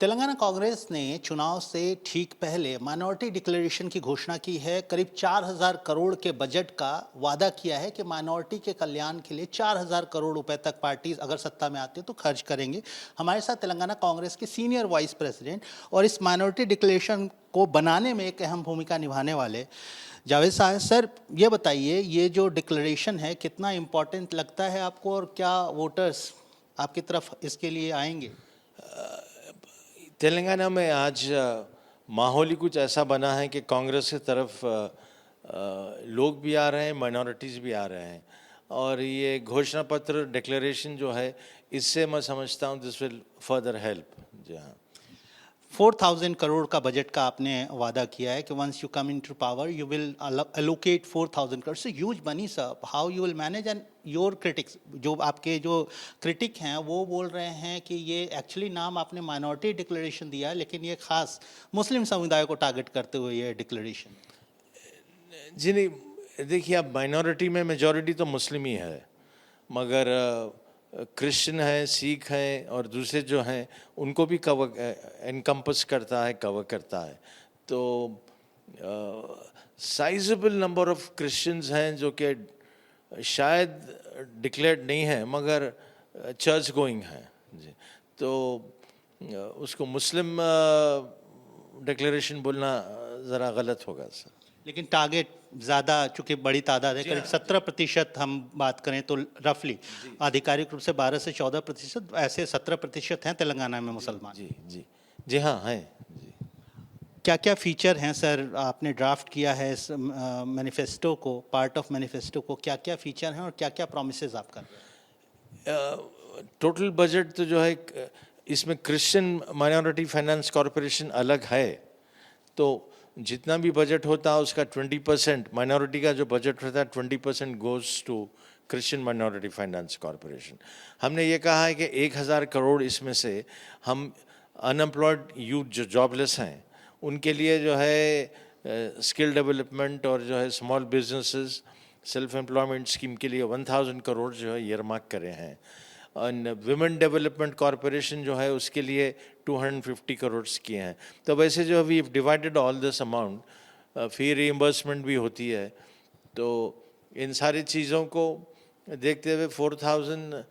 तेलंगाना कांग्रेस ने चुनाव से ठीक पहले माइनॉरिटी डिक्लेरेशन की घोषणा की है। करीब 4,000 करोड़ के बजट का वादा किया है कि माइनॉरिटी के कल्याण के लिए 4,000 करोड़ रुपए तक पार्टी अगर सत्ता में आती है तो खर्च करेंगे। हमारे साथ तेलंगाना कांग्रेस के सीनियर वाइस प्रेसिडेंट और इस माइनॉरिटी डिक्लेरेशन को बनाने में एक अहम भूमिका निभाने वाले जावेद साहब। सर, ये बताइए, ये जो डिक्लेरेशन है कितना इम्पोर्टेंट लगता है आपको और क्या वोटर्स आपकी तरफ इसके लिए आएंगे? तेलंगाना में आज माहौल ही कुछ ऐसा बना है कि कांग्रेस की तरफ लोग भी आ रहे हैं, माइनॉरिटीज़ भी आ रहे हैं। और ये घोषणा पत्र डिक्लेरेशन जो है, इससे मैं समझता हूँ दिस विल फर्दर हेल्प। जी हाँ। 4,000 करोड़ का बजट का आपने वादा किया है कि once you come into power you will allocate 4,000 crore से huge money. Sir, how you will manage? And your critics, जो आपके जो क्रिटिक हैं वो बोल रहे हैं कि ये एक्चुअली नाम आपने माइनॉरिटी डिक्लेरेशन दिया है, लेकिन ये खास मुस्लिम समुदाय को टारगेट करते हुए ये डिक्लेरेशन। जी नहीं, देखिए, अब माइनॉरिटी में मेजॉरिटी तो मुस्लिम ही है, मगर क्रिश्चियन है, सिख हैं और दूसरे जो हैं उनको भी कवर एनकम्पस करता है, कवर करता है। तो साइजेबल नंबर ऑफ क्रिश्चियंस हैं जो कि शायद डिक्लेयर्ड नहीं है मगर चर्च गोइंग हैं। जी, तो उसको मुस्लिम डिक्लेरेशन बोलना ज़रा गलत होगा सर। लेकिन टारगेट ज़्यादा, चूंकि बड़ी तादाद है, करीब 17% हम बात करें तो रफली आधिकारिक रूप से 12 से 14%, ऐसे 17% हैं तेलंगाना में मुसलमान। जी जी जी हाँ हैं जी। क्या क्या फीचर हैं सर? आपने ड्राफ्ट किया है इस मैनिफेस्टो को, पार्ट ऑफ मैनिफेस्टो को, क्या क्या फीचर हैं और क्या क्या प्रोमिसेस आप कर रहे हैं? टोटल बजट तो जो है, इसमें क्रिश्चियन माइनॉरिटी फाइनेंस कॉरपोरेशन अलग है, तो जितना भी बजट होता है उसका 20%, माइनॉरिटी का जो बजट होता है 20% goes to Christian minority finance corporation. हमने ये कहा है कि 1,000 करोड़ इसमें से हम अनएम्प्लॉयड यूथ जो जॉबलेस हैं उनके लिए जो है स्किल डेवलपमेंट और जो है small businesses self employment scheme के लिए 1,000 करोड़ जो है ईयरमार्क करे हैं। और विमेन डेवलपमेंट कॉरपोरेशन जो है उसके लिए 250 करोड़ किए हैं। तो वैसे जो we divided all this amount, fee reimbursement भी होती है, तो इन सारी चीज़ों को देखते हुए 4,000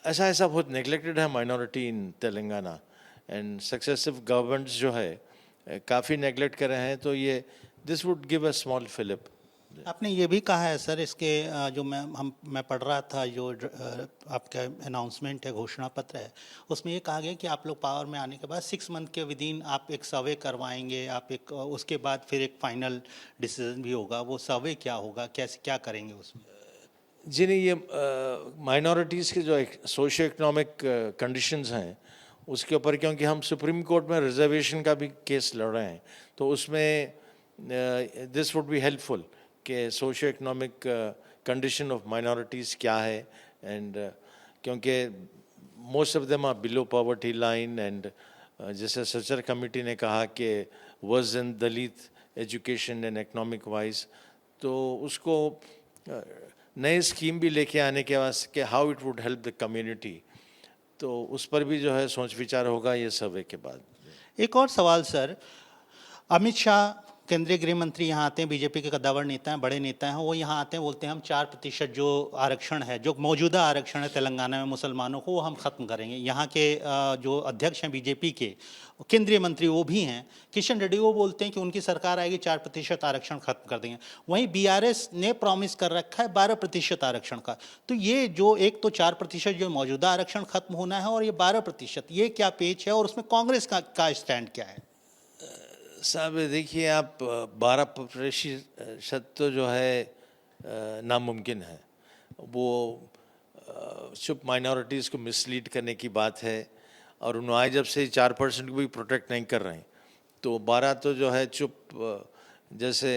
ऐसा ऐसा बहुत नेग्लेक्टेड है minority in Telangana, and successive governments जो है काफ़ी नेग्लेक्ट कर रहे हैं, तो ये this would give a small fillip. आपने ये भी कहा है सर, इसके जो मैं पढ़ रहा था, जो आपका अनाउंसमेंट है, घोषणा पत्र है, उसमें ये कहा गया कि आप लोग पावर में आने के बाद 6 मंथ के विदिन आप एक सर्वे करवाएंगे, आप एक उसके बाद फिर एक फाइनल डिसीजन भी होगा। वो सर्वे क्या होगा, कैसे क्या करेंगे उसमें? जी नहीं, ये माइनॉरिटीज़ के जो सोशियो इकोनॉमिक कंडीशंस हैं उसके ऊपर, क्योंकि हम सुप्रीम कोर्ट में रिजर्वेशन का भी केस लड़ रहे हैं, तो उसमें दिस वुड बी हेल्पफुल कि socio economic condition of minorities क्या है, एंड क्योंकि most of them are below poverty line, and जैसे सचर कमेटी ने कहा कि worse in Dalit education and economic wise, तो उसको नए स्कीम भी लेके आने के वास्ते how it would help the community, तो उस पर भी जो है सोच विचार होगा ये सर्वे के बाद। एक और सवाल सर, अमित शाह केंद्रीय गृह मंत्री यहाँ आते हैं, बीजेपी के कद्दावर नेता हैं, बड़े नेता हैं, वो यहाँ आते हैं, बोलते हैं हम 4% जो आरक्षण है, जो मौजूदा आरक्षण है तेलंगाना में मुसलमानों को, वो हम ख़त्म करेंगे। यहाँ के जो अध्यक्ष हैं बीजेपी के, केंद्रीय मंत्री वो भी हैं, किशन रेड्डी, वो बोलते हैं कि उनकी सरकार आएगी 4% आरक्षण खत्म कर देंगे। वहीं बीआरएस ने प्रॉमिस कर रखा है 12% आरक्षण का। तो ये जो एक तो 4% जो मौजूदा आरक्षण खत्म होना है और ये 12%, ये क्या पेच है और उसमें कांग्रेस का स्टैंड क्या है? साहब देखिए, आप 12% तो जो है नामुमकिन है। वो चुप माइनॉरिटीज़ को मिसलीड करने की बात है, और उन्होंने जब से 4% को भी प्रोटेक्ट नहीं कर रहे हैं, तो 12 तो जो है चुप, जैसे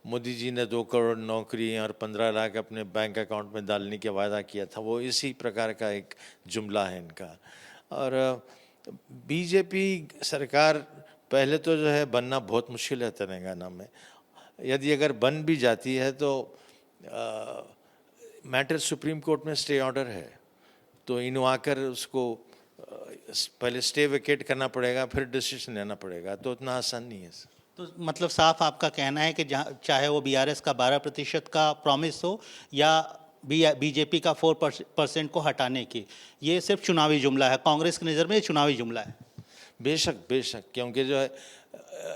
मोदी जी ने 2 करोड़ नौकरी और 15 लाख अपने बैंक अकाउंट में डालने का वादा किया था, वो इसी प्रकार का एक जुमला है इनका। और बीजेपी सरकार पहले तो जो है बनना बहुत मुश्किल है तेलंगाना में। यदि अगर बन भी जाती है तो मैटर सुप्रीम कोर्ट में स्टे ऑर्डर है, तो इन्हों आकर उसको पहले स्टे वेकेट करना पड़ेगा, फिर डिसीजन लेना पड़ेगा, तो उतना आसान नहीं है। तो मतलब साफ आपका कहना है कि जहाँ चाहे वो बीआरएस का 12% का प्रॉमिस हो या बीजेपी का 4% को हटाने की, ये सिर्फ चुनावी जुमला है, कांग्रेस की नज़र में ये चुनावी जुमला है। बेशक बेशक, क्योंकि जो है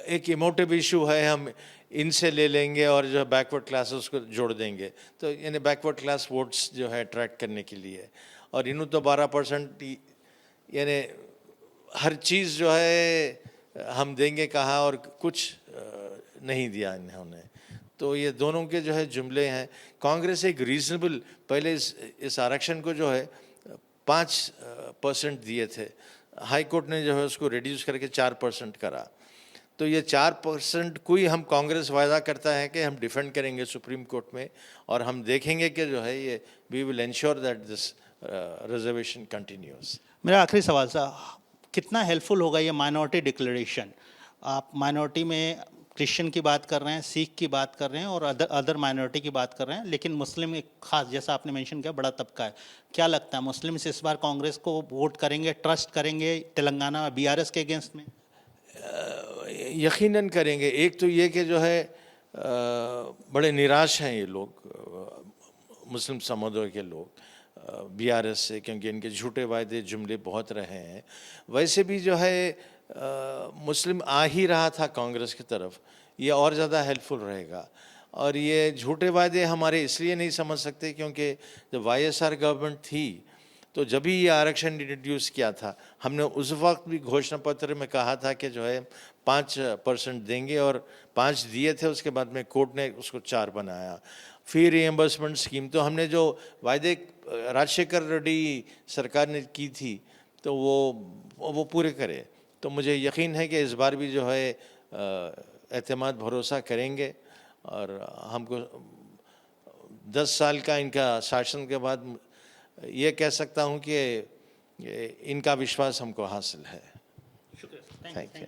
एक इमोटिव इशू है, हम इनसे ले लेंगे और जो बैकवर्ड क्लासेस को जोड़ देंगे, तो यानी बैकवर्ड क्लास वोट्स जो है अट्रैक्ट करने के लिए। और इन्हों तो 12% यानी हर चीज़ जो है हम देंगे कहा और कुछ नहीं दिया इन्होंने। तो ये दोनों के जो है जुमले हैं। कांग्रेस एक रीजनेबल, पहले इस आरक्षण को जो है 5% दिए थे, हाई कोर्ट ने जो है उसको रिड्यूस करके 4% करा। तो ये 4% को ही हम कांग्रेस वायदा करता है कि हम डिफेंड करेंगे सुप्रीम कोर्ट में, और हम देखेंगे कि जो है ये we will ensure that this reservation continues. मेरा आखिरी सवाल साहब, कितना हेल्पफुल होगा ये माइनॉरिटी डिक्लेरेशन? आप माइनॉरिटी में क्रिश्चियन की बात कर रहे हैं, सिख की बात कर रहे हैं और अदर माइनॉरिटी की बात कर रहे हैं, लेकिन मुस्लिम एक खास, जैसा आपने मेंशन किया, बड़ा तबका है। क्या लगता है मुस्लिम्स इस बार कांग्रेस को वोट करेंगे, ट्रस्ट करेंगे तेलंगाना बीआरएस के अगेंस्ट में? यकीनन करेंगे। एक तो ये कि जो है बड़े निराश हैं ये लोग, मुस्लिम समुदाय के लोग बीआरएस से, क्योंकि इनके झूठे वायदे जुमले बहुत रहे हैं। वैसे भी जो है मुस्लिम आ ही रहा था कांग्रेस की तरफ, ये और ज़्यादा हेल्पफुल रहेगा। और ये झूठे वायदे हमारे इसलिए नहीं समझ सकते क्योंकि जब वाईएसआर गवर्नमेंट थी तो जब भी ये आरक्षण इंट्रोड्यूस किया था, हमने उस वक्त भी घोषणा पत्र में कहा था कि जो है 5% देंगे, और 5 दिए थे, उसके बाद में कोर्ट ने उसको 4 बनाया। फिर रिएम्बर्समेंट स्कीम, तो हमने जो वायदे राजशेखर रेड्डी सरकार ने की थी तो वो पूरे करे। तो मुझे यकीन है कि इस बार भी जो है एतमाद भरोसा करेंगे, और हमको 10 साल का इनका शासन के बाद ये कह सकता हूँ कि इनका विश्वास हमको हासिल है। शुक्रिया, थैंक यू।